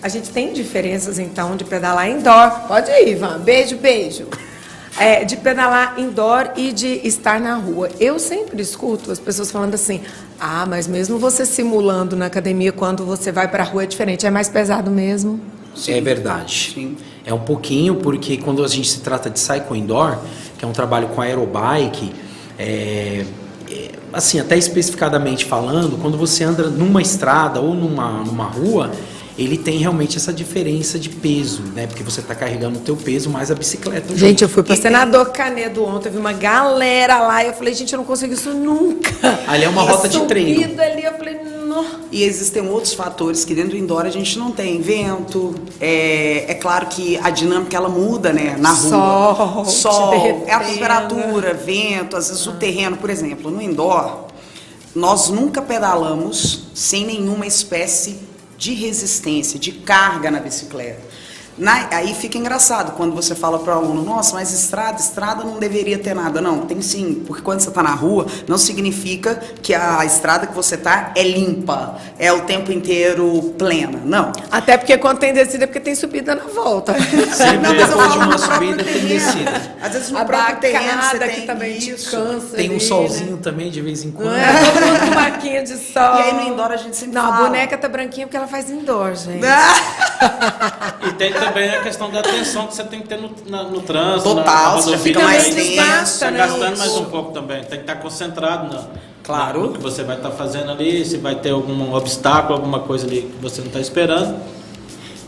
A gente tem diferenças então de pedalar indoor. Pode ir, Ivan. Beijo, beijo. de pedalar indoor e de estar na rua. Eu sempre escuto as pessoas falando assim, mas mesmo você simulando na academia, quando você vai para a rua é diferente, é mais pesado mesmo? Sim, é verdade. Sim. É um pouquinho, porque quando a gente se trata de cycle indoor, que é um trabalho com aerobike, assim, até especificadamente falando, quando você anda numa estrada ou numa rua, ele tem realmente essa diferença de peso, né? Porque você está carregando o teu peso mais a bicicleta. Gente, eu fui para Senador Canedo ontem, vi uma galera lá, e eu falei, gente, eu não consigo isso nunca. Ali é uma rota de treino. Ali, eu falei, não. E existem outros fatores que dentro do indoor a gente não tem. Vento, é claro que a dinâmica ela muda, né? Na rua. Sol, é a temperatura, vento, às vezes o terreno, por exemplo, no indoor, nós nunca pedalamos sem nenhuma espécie de resistência, de carga na bicicleta. Aí fica engraçado quando você fala para o aluno, nossa, mas estrada não deveria ter nada. Não, tem sim, porque quando você está na rua, não significa que a estrada que você está é limpa, é o tempo inteiro plena, não. Até porque quando tem descida é porque tem subida na volta. Sempre não, depois de uma subida tem descida. Às vezes no próprio terreno você tem que também isso. Cansa. Tem um solzinho também de vez em quando. Uma marquinha de sol. E aí no indoor a gente sempre fala. Não, a boneca tá branquinha porque ela faz indoor, gente. E tem também a questão da atenção que você tem que ter no trânsito. Total, você fica mais tenso. Gastando mais um pouco também. Tem que estar concentrado no que você vai estar fazendo ali, se vai ter algum obstáculo, alguma coisa ali que você não está esperando.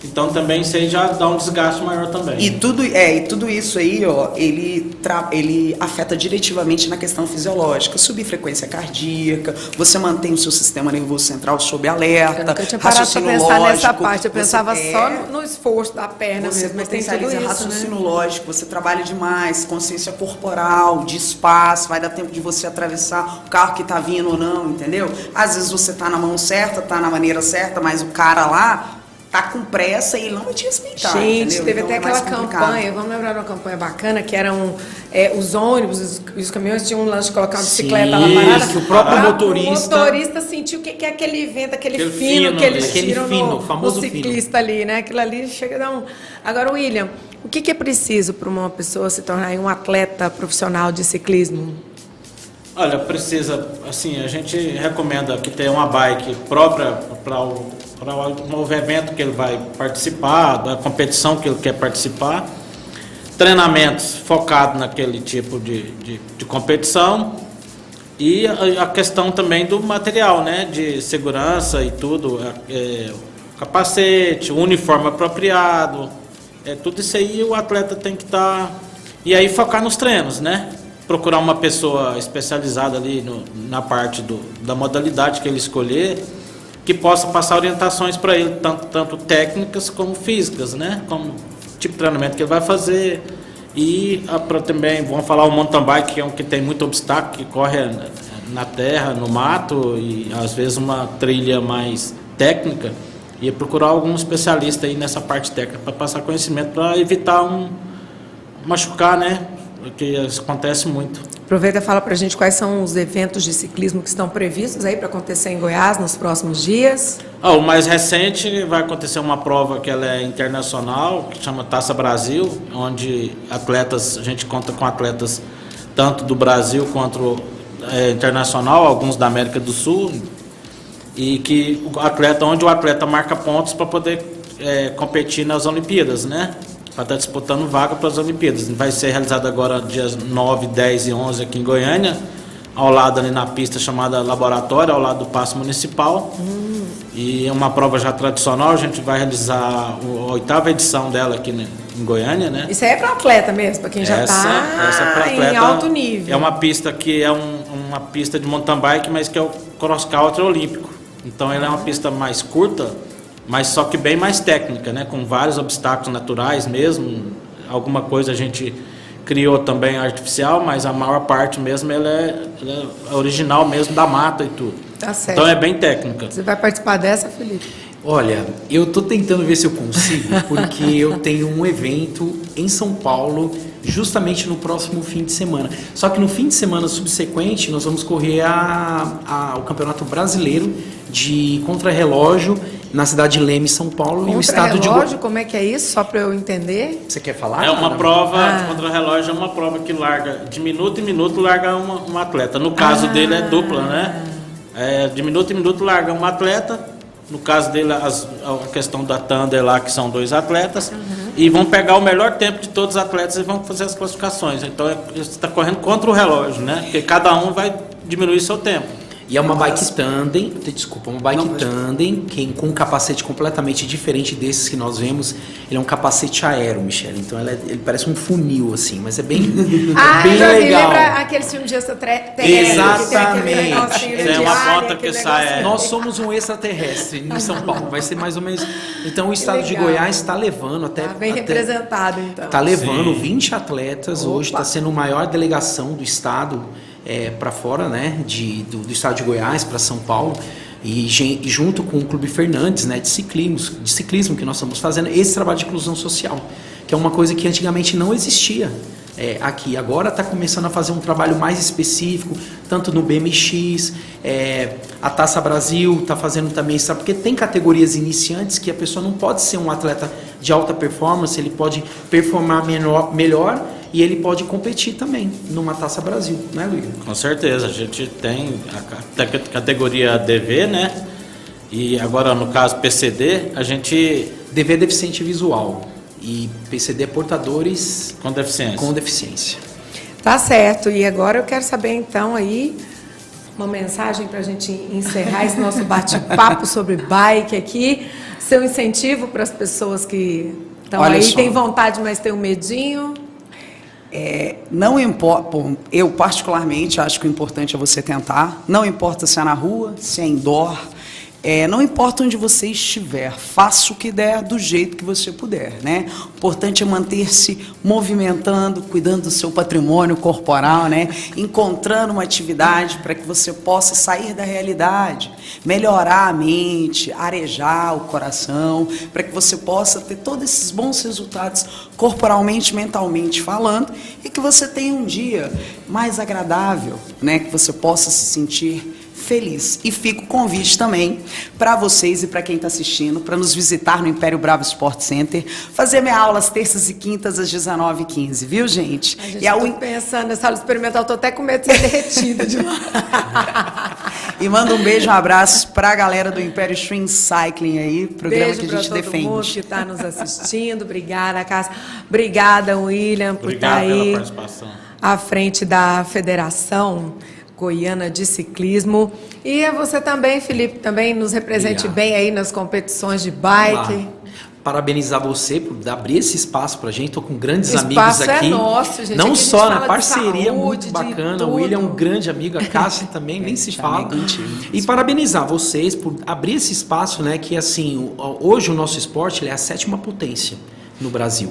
Então também isso aí já dá um desgaste maior também. E tudo isso aí, ó, ele afeta diretivamente na questão fisiológica, subir frequência cardíaca, você mantém o seu sistema nervoso central sob alerta, eu nunca tinha parado pra pensar nessa parte, eu pensava só no esforço da perna você mesmo, mas tem tudo isso, raciocínio lógico, você trabalha demais, consciência corporal, de espaço, vai dar tempo de você atravessar o carro que tá vindo ou não, entendeu? Às vezes você tá na mão certa, tá na maneira certa, mas o cara lá tá com pressa e ele não vai te respeitar. Gente, entendeu? teve então até aquela campanha, vamos lembrar de uma campanha bacana, que eram os ônibus, os caminhões tinham um lance de colocar uma bicicleta lá parada. Que o próprio motorista... O motorista sentiu que é aquele vento, aquele fino que eles tiram no ciclista ali, né? Aquilo ali chega a dar um... Agora, William, o que é preciso para uma pessoa se tornar um atleta profissional de ciclismo? Olha, precisa, assim, a gente recomenda que tenha uma bike própria para o novo evento que ele vai participar, da competição que ele quer participar, treinamentos focados naquele tipo de competição e a questão também do material, né, de segurança e tudo, capacete, uniforme apropriado, tudo isso aí o atleta tem que estar... E aí focar nos treinos, né? Procurar uma pessoa especializada ali na parte da modalidade que ele escolher, que possa passar orientações para ele, tanto técnicas como físicas, né? Como tipo de treinamento que ele vai fazer. E também, vamos falar o mountain bike, que é um que tem muito obstáculo, que corre na terra, no mato, e às vezes uma trilha mais técnica. E procurar algum especialista aí nessa parte técnica para passar conhecimento, para evitar machucar, né? Porque isso acontece muito. Aproveita e fala pra gente quais são os eventos de ciclismo que estão previstos aí para acontecer em Goiás nos próximos dias. O mais recente vai acontecer uma prova que ela é internacional, que chama Taça Brasil, onde a gente conta com atletas tanto do Brasil quanto internacional, alguns da América do Sul, e onde o atleta marca pontos para poder competir nas Olimpíadas, né? Para estar disputando vaga para as Olimpíadas. Vai ser realizado agora dias 9, 10 e 11 aqui em Goiânia, ao lado ali na pista chamada Laboratório, ao lado do Paço Municipal. E é uma prova já tradicional, a gente vai realizar a 8ª edição dela aqui em Goiânia, né? Isso aí é para atleta mesmo, para quem já está em alto nível. É uma pista que é uma pista de mountain bike, mas que é o cross country olímpico. Então ela é uma pista mais curta, mas só que bem mais técnica, né? Com vários obstáculos naturais mesmo. Alguma coisa a gente criou também artificial, mas a maior parte mesmo ela é original mesmo, da mata e tudo. Tá certo. Então é bem técnica. Você vai participar dessa, Felipe? Olha, eu tô tentando ver se eu consigo, porque eu tenho um evento em São Paulo justamente no próximo fim de semana. Só que no fim de semana subsequente nós vamos correr o Campeonato Brasileiro de Contrarrelógio na cidade de Leme, São Paulo, e o estado de Contrarrelógio, como é que é isso? Só para eu entender. Você quer falar? É uma prova, contrarrelógio é uma prova que larga, de minuto em minuto larga um atleta. No caso dele é dupla, né? De minuto em minuto larga um atleta. No caso dele, a questão da Thunder lá, que são 2 atletas, e vão pegar o melhor tempo de todos os atletas e vão fazer as classificações. Então, você está correndo contra o relógio, né? Porque cada um vai diminuir seu tempo. E é uma bike tandem, uma bike tandem, com um capacete completamente diferente desses que nós vemos. Ele é um capacete aero, Michele. Então ele parece um funil, assim, mas é bem, bem legal. Lembra aquele filme de extraterrestre? Exatamente. Tem uma ponta que sai. Nós somos um extraterrestre em São Paulo. Vai ser mais ou menos. Então o estado de Goiás está levando até. Bem representado, então. Está levando 20 atletas hoje, está sendo a maior delegação do estado. Para fora, né, do estado de Goiás, para São Paulo, e junto com o Clube Fernandes, né, de ciclismo que nós estamos fazendo esse trabalho de inclusão social, que é uma coisa que antigamente não existia aqui. Agora está começando a fazer um trabalho mais específico, tanto no BMX, a Taça Brasil está fazendo também, sabe, porque tem categorias iniciantes que a pessoa não pode ser um atleta de alta performance, ele pode performar melhor e ele pode competir também numa Taça Brasil, né, Luiz? Com certeza, a gente tem a categoria DV, né? E agora, no caso PCD, a gente... DV é deficiente visual e PCD é portadores com deficiência. Tá certo, e agora eu quero saber então aí uma mensagem para a gente encerrar esse nosso bate-papo sobre bike aqui, seu incentivo para as pessoas que estão aí, tem vontade, mas tem um medinho... Não importa, eu particularmente acho que o importante é você tentar, não importa se é na rua, se é indoor, não importa onde você estiver, faça o que der do jeito que você puder, né? O importante é manter-se movimentando, cuidando do seu patrimônio corporal, né? Encontrando uma atividade para que você possa sair da realidade, melhorar a mente, arejar o coração, para que você possa ter todos esses bons resultados corporalmente, mentalmente falando, e que você tenha um dia mais agradável, né? Que você possa se sentir feliz. E fica o convite também para vocês e para quem está assistindo, para nos visitar no Império Bravo Sport Center, fazer minha aula às terças e quintas às 19h15, viu, gente? Tô pensando nessa aula experimental, tô até com medo de ser derretida de lá. E manda um beijo, um abraço para a galera do Império Extreme Cycling aí, programa que a gente defende. Beijo para todo mundo que está nos assistindo. Obrigada, Cássia. Obrigada, William, por estar aí pela participação. à frente da Federação Goiana de Ciclismo. E você também, Felipe, também nos represente bem aí nas competições de bike. Parabenizar você por abrir esse espaço pra gente. Tô com grandes amigos aqui. É nosso, gente. Não aqui só na parceria muito bacana. O William é um grande amigo, a Cássia também, nem se fala. E parabenizar vocês por abrir esse espaço, né? Que assim, hoje o nosso esporte ele é a 7ª potência no Brasil.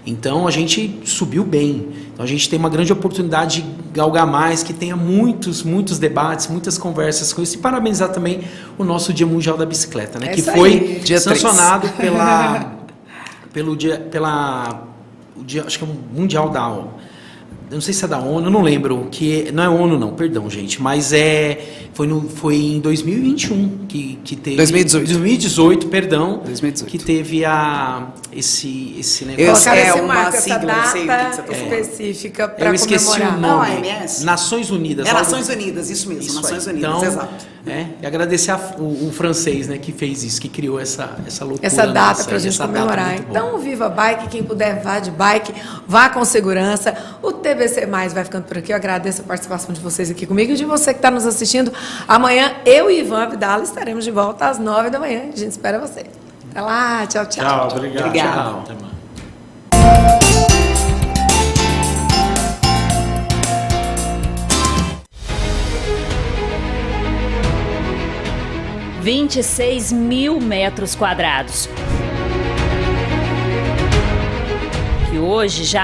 Então a gente subiu bem. Então a gente tem uma grande oportunidade de galgar mais, que tenha muitos debates, muitas conversas com isso. E parabenizar também o nosso Dia Mundial da Bicicleta, né? Que foi sancionado pelo dia, acho que é o Mundial da ONU. Eu não sei se é da ONU, eu não lembro, que não é ONU não, perdão, gente, mas foi em 2021 que teve... 2018, perdão. 2018. Que teve esse negócio. Essa data específica para comemorar. Eu esqueci o nome. OMS? Nações Unidas. Nações Unidas, isso mesmo, Nações Unidas, então, exato. E agradecer o francês, né, que fez isso, que criou essa loucura. Essa data para a gente comemorar. Então, viva a bike, quem puder vá de bike, vá com segurança. O TBC Mais vai ficando por aqui. Eu agradeço a participação de vocês aqui comigo e de você que está nos assistindo. Amanhã, eu e Ivan Abdala estaremos de volta às 9 da manhã. A gente espera você. Até lá, tchau, tchau. Tchau, obrigado. Obrigado. Tchau. Até mais. – 26.000 metros quadrados. Que hoje já